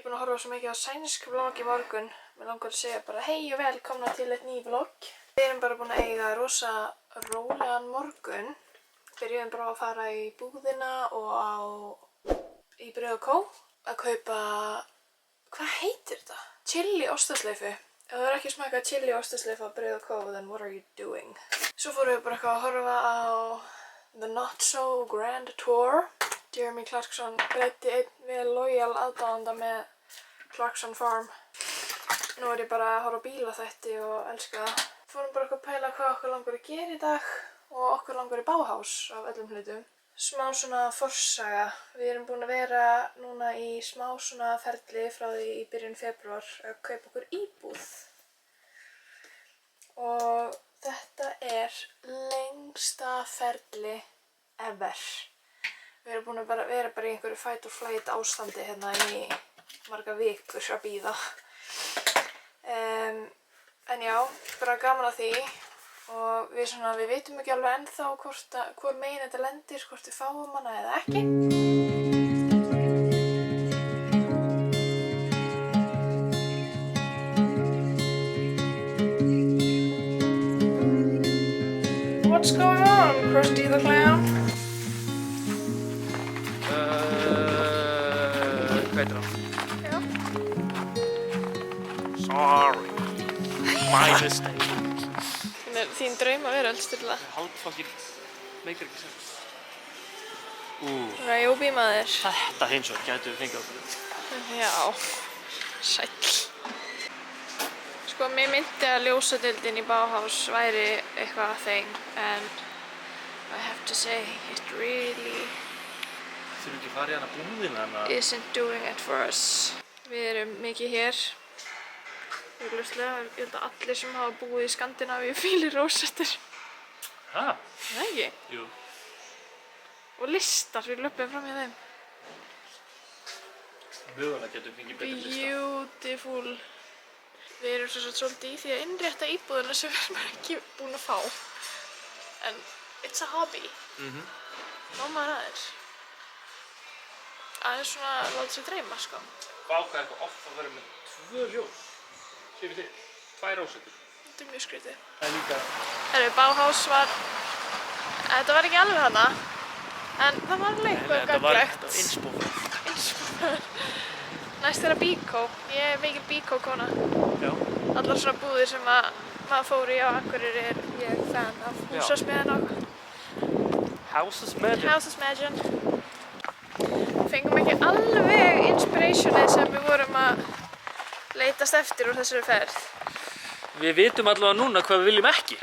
Ég er búin að horfa svo mikið á sænsk vlogg í morgun. Mér langar að segja bara hei og velkomna til eitt nýtt vlogg. Við erum bara búin að eiga rosa rólegan morgun. Byrjuðum bara að fara í búðina og í Brauð og Kó að kaupa, hvað heitir þetta? Chili ostasleifu. Ef þú er ekki smakað chili ostasleifu á Brauð og Kó, then what are you doing? Svo fórum við bara eitthvað að horfa á The Not So Grand Tour. Jeremy Clarkson greiddi einn vel lojal aðdáanda með Clarkson Farm. Nú er ég bara að horfa á bílaþætti og elska það. Fórum bara að pæla hvað okkur langar að gera í dag og okkur langar í Bauhaus af öllum hlutum. Smá svona forsaga. Við erum búin að vera núna í smá svona ferli frá því í byrjun febrúar að kaupa okkur íbúð. Og þetta er lengsta ferli ever. Við erum búin að vera bara í einhverju fight or flight ástandi hérna í marga vikur að bíða. En já, bara gaman að því og við vitum ekki alveg ennþá hvor megin þetta lendir, hvort við fáum hana eða ekki. What's going on, Krusty the Clown? Hvað heitir hann? Já. Sorry. My mistake. Þín draumaveröld, Sturla. Haldfokkin meikar ekki sens. Ryobi maður. Þetta hins vegar gætu við fengið okkur. Já, sæll. Sko, mér myndi að ljósadeildin í Bauhaus væri eitthvað þeng, en I have to say, it really Þurfum ekki að fara í hana búðina hana? isn't doing it for us. Við erum mikið hér. Ég held að allir sem hafa búið í Skandinavíu fíli rósettur. Hæ? Nei ekki? Jú. Og listar, við löpum fram í þeim. Mögulega getum við fengið betri lista. Beautiful. Við erum svolítið í því að innrétta íbúðina sem við erum ekki búin að fá. En it's a hobby. Ná maður aðeins. Aðeins svona láta sig dreyma, sko. Hvað eitthvað oft að vera með 2 ljós. Sér við til. 2 rósettur. Þetta er mjög skrítið. Það er líka... Bauhaus var... Þetta var ekki alveg hana. En það var alveg eitthvað gagnlegt. Þetta var innspófað. Innspófað. Næst er að Bíkó. Ég er mikil Bíkó-kona. Já. Allar svona búðir sem maður fór í á Akureyri er ég fan af. Húsasmiðjan og... Houses Magic. Houses Magic. Fengum ekki alveg inspirationið sem við vorum að leitast eftir úr þessari ferð. Við vitum allavega núna hvað við viljum ekki.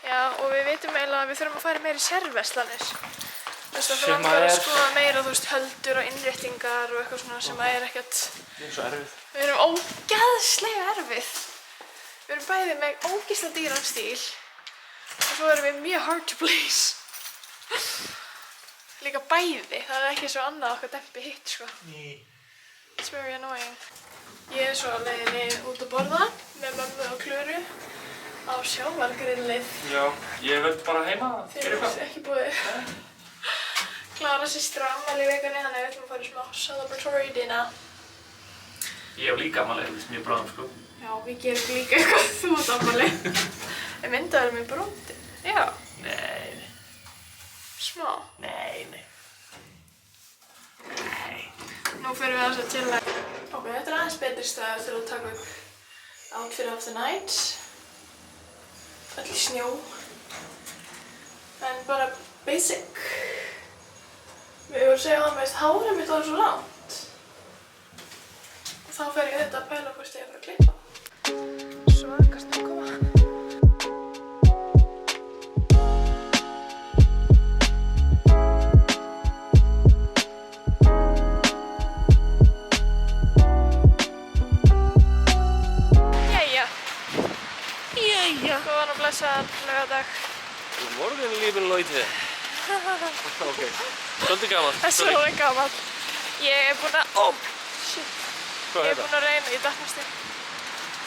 Já, og við vitum eiginlega að við þurfum að fara meira í sérverslanir. Þú veist, það Sem langar að er- skoða meira, þú veist, höldur og innréttingar og eitthvað svona sem er ekkert... Það er svo erfið. Við erum ógeðslega erfið. Við erum bæði með ógeðslega dýran stíl og svo erum við mjög hard to please. Líka bæði, það er ekki svo annað okkar dempi hitt, sko. Ný. It's very annoying. Ég er svo á leiðinni út að borða með mömmu og Klöru á sjávargrillið. Já, ég verð bara heima. Þeir eru ekki búið. Klara systir á afmæli í vikunni, þannig að við ætlum að fara í smá celebratory dinner. Ég hef líka afmæli, mjög bráðum, sko. Já, við gerum líka eitthvað þú átt afmæli. Ég myndi að vera með bróti. Já, Nei. smá. Nei. Nú fyrir við aðeins að chilla. Ok, þetta er aðeins betri staður til að taka upp outfit of the night. Öll í snjó. En bara basic. Við vorum að segja að meist hárið mitt var svo langt. Og þá fer ég auðvitað að pæla hvort ég er að fara að klippa. Svaka snjókoma. Góðan og blessaðan laugardag. God morgon, liebe Leute. Ok, svolítið gaman. Það er svo gaman. Ég er búin að... Shit. Hvað Ég er er búin að reyna í dagfæsti.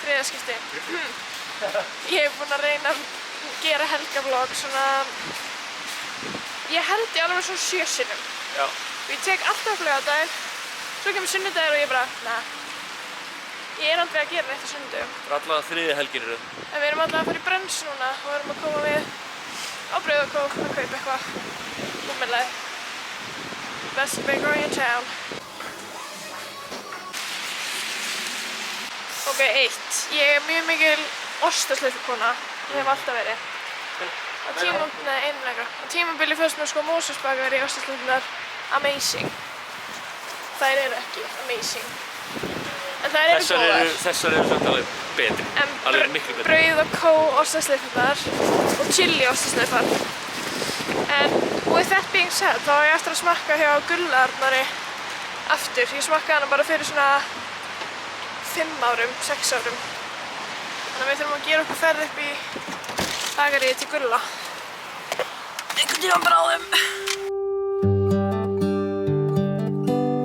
Þriðaskipti. Ég er búin að reyna að gera helgavlog svona... Ég held í alveg svona 7 sinnum. Já. Og ég tek alltaf laugardaginn, svo kemur sunnudagur og ég bara, nah, Ég er aldrei að gera neitt á sunnudögum. Það er allavega þriðja helgin í röð. En við erum alltaf að fara í brönns núna og erum að koma við á Breiðakók að kaupa eitthvað númerlega. Best bakery in town. Ok, 1. Ég er mjög mikil ostaslaufukona. Ég hef alltaf verið. Á tímabili fyrst með sko Mosesbakar í ostaslaufunar amazing. Þær eru ekki amazing. En þær eru góðar. Þessar eru samt alveg betri. Alveg miklu betri. Brauð og kó ostaslaufunar og chili ostaslaufar. En with that being said, þá er ég eftir að smakka hjá Gulla Arnari aftur. Ég smakkaði hana bara fyrir svona 5 árum, 6 árum. Þannig að við þurfum að gera okkur ferð upp í bakaríið til Gulla. Einhvern tímann bráðum.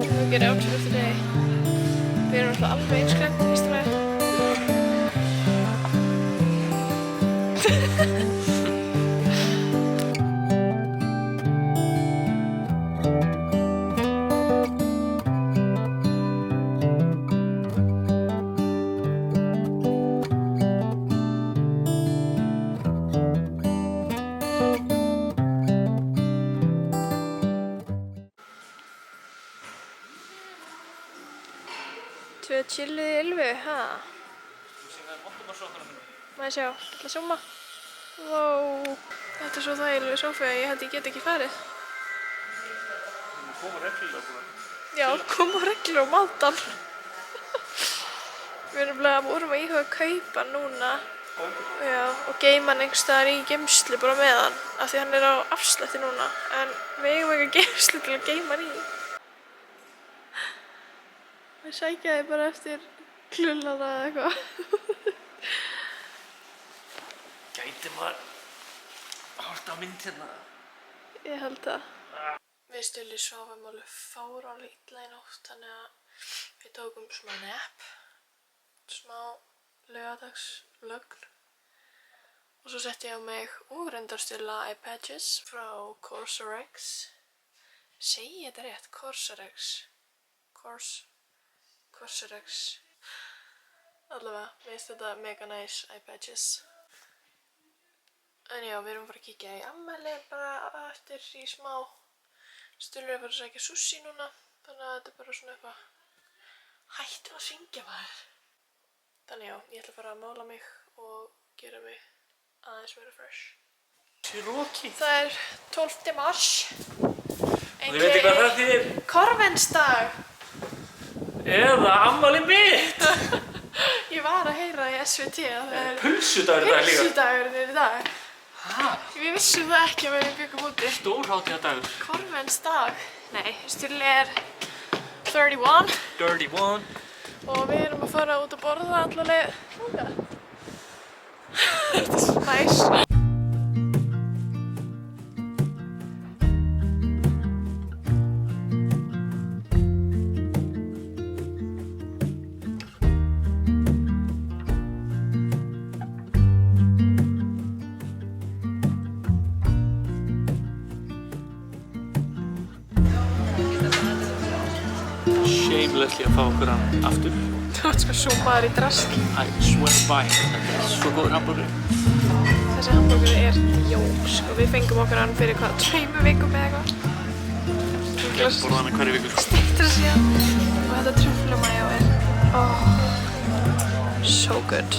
We'll get out for today. Við erum alltaf alveg einskrænt í fyrsta lagi. Tvö chillið í Ylfu, ha? Þú sé það móttum að sókana minni. Maður sjá, ætla að zooma. Wow, þetta er svo þægilega sófi að ég held ég get ekki farið. Þú komur reglulega bara. Já, koma reglulega á mátan. Við erum vorum að íhuga að kaupa núna. Já, og geima hann einhvers staðar í geymslu bara með hann. Af því hann er á afslætti núna. En við eigum ekki geymslu til að geima hann í. Við sækjaði bara eftir klullana eða eitthvað. Gæti maður horft á mynd hérna. Ég held það. Við Stulli sofum alveg fáránlega illa í nótt, þannig að við tókum smá nap, smá laugardagslögn. Og svo setti ég á mig reyndar eye patches frá COSRX. Segi þetta rétt? COSRX. Allavega, mér finnst þetta mega nice eye patches. En já, við erum bara að kíkja í afmæli bara eftir í smá. Stulli er að fara að sækja sushi núna, þannig að þetta er bara svona eitthvað. Hættu að syngja maður. Þannig já, ég ætla að fara að mála mig og gera mig aðeins meira fresh. Cherokee. Það er 12. mars. Og þið veitir hvað það þýðir? Korvensdag. Eða afmæli mitt! Ég var að heyra í SVT að það er Pulsudagur í dag líka. Pulsudagurinn er í dag. Hæ? Við vissum það ekki að við byggum úti. Stórhátíðardagur. Korvensdag. Nei, Stulli er 31. 31. Og við erum að fara út að borða alla leið. Þetta er svo næs. Shamelessly að fá okkur hann aftur. Þú ert sko súmaður í drask. I swear by. Þetta er svo góður hamburger. Þessi hamburgeri er djók, sko. Við fengum okkur hann fyrir hvað, 2 vikum eða eitthvað. Ég hef borðað hann hverju viku. Steiktur að síðan. Og þetta truflumæjó er, so good.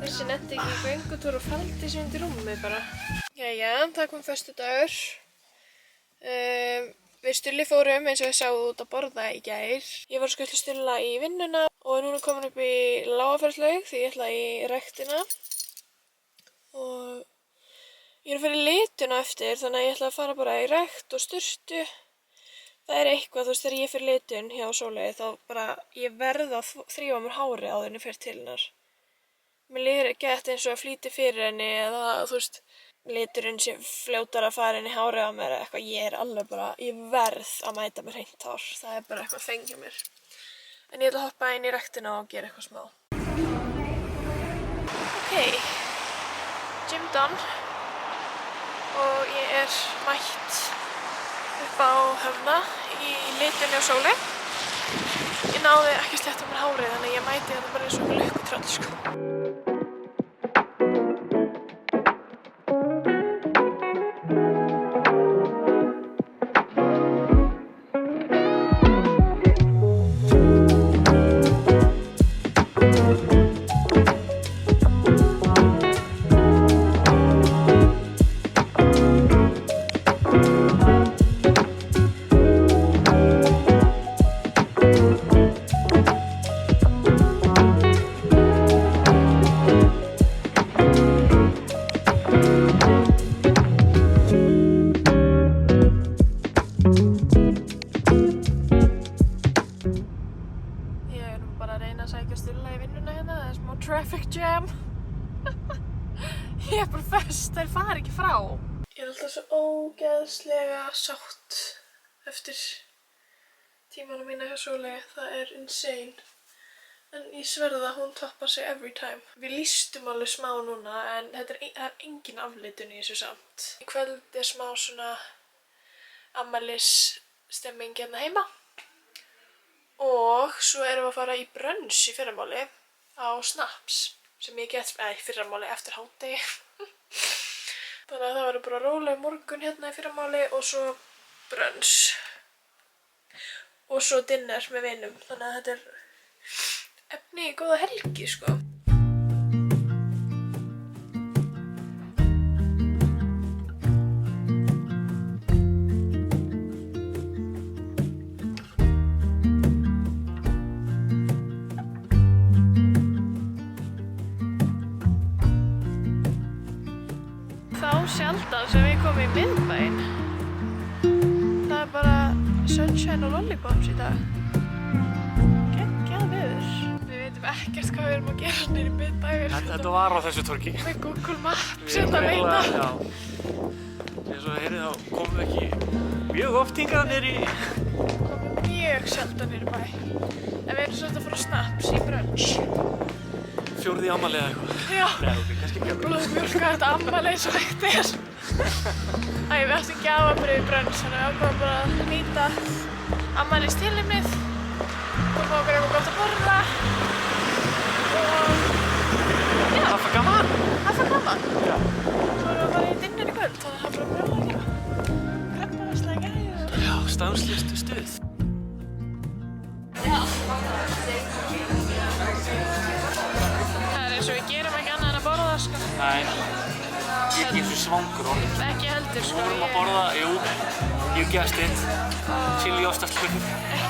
Þessi netti ekki í göngutúr og faldi sig undir rúmið bara. Jæja, það kom föstudagur. Við Stulli fórum eins og við sáum út að borða í gær. Ég var sko að Stulla í vinnuna og er núna komin upp í Lágaferðslaug því ég ætla í ræktina. Og ég er að fara í lituna eftir þannig að ég ætla að fara bara í rækt og sturtu. Það er eitthvað, þú veist, þegar ég fyrir litun hjá Sóleyju þá bara ég verð að þrífa mér hárið áður en ég fer til hennar. Mér líður ekki eftir eins og að flýti fyrir henni eða, þú veist, liturinn sé fljótar að fara inn í hárið á mér eða eitthvað. Ég alveg bara, ég verð að mæta með hreint hár. Það bara eitthvað fengið mér. En ég ætla að hoppa inn í ræktina og gera eitthvað smá. Ok, gym done. Og ég mætt upp á Höfða í litunni á sóli. Ég náði ekki að slétta mér hárið, þannig ég mæti þetta bara eins og lukkutröll, sko. Traffic jam. Ég bara föst, þær fara ekki frá. Ég alltaf svo ógeðslega sátt eftir tímanum mína hjá Sóli. Það insane. En ég sverða að hún toppar sig every time. Við lýstum alveg smá núna en það engin aflitun í þessu samt. Í kvöld smá svona afmælisstemming hérna heima. Og svo erum við að fara í brunch í fyrramáli. Á Snaps sem ég get fyrramáli eftir hádegi. Þannig að það verður bara róleg morgun hérna í fyrramáli og svo brunch og svo dinner með vinum. Þannig að þetta efni í góða helgi, sko. Sjaldan sem við komum í miðbæinn. Það bara sunshine og lollipops í dag. Geggjað veður. Við veitum ekkert hvað við erum að gera niður í miðbæinn. Þetta var á þessu torgi. Með Google Maps þetta veita. Já. Eins og heyrðu þá komum við ekki mjög oft hingað niður í... Komum mjög sjaldan niður í bæ. En við erum svolítið að fara á Snaps í brunch. Fjórði afmæli eða eitthvað. Já. Nei, ok, kannski mjög. Blóðmjólka þetta afmæli eins og hægt er. Við áttum gjafabrif í brunch, þannig við ákváðum bara að nýta afmælistilefnið. Og fá okkur eitthvað gott að borða. Og... já. Það var gaman. Það var gaman. Já. Svo erum við bara í dinner í kvöld, þannig að það bara mjög að gera. Krabbaverslega gæði. Já, stanslaust stuð. Eins og við gerum ekki annað en að borða, sko. Nei, ég er ekki eins og svangur orðið. Ekki heldur, sko. Við vorum að borða, you guessed it, chili ostaslöfur.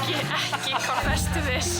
Ekki confess to this.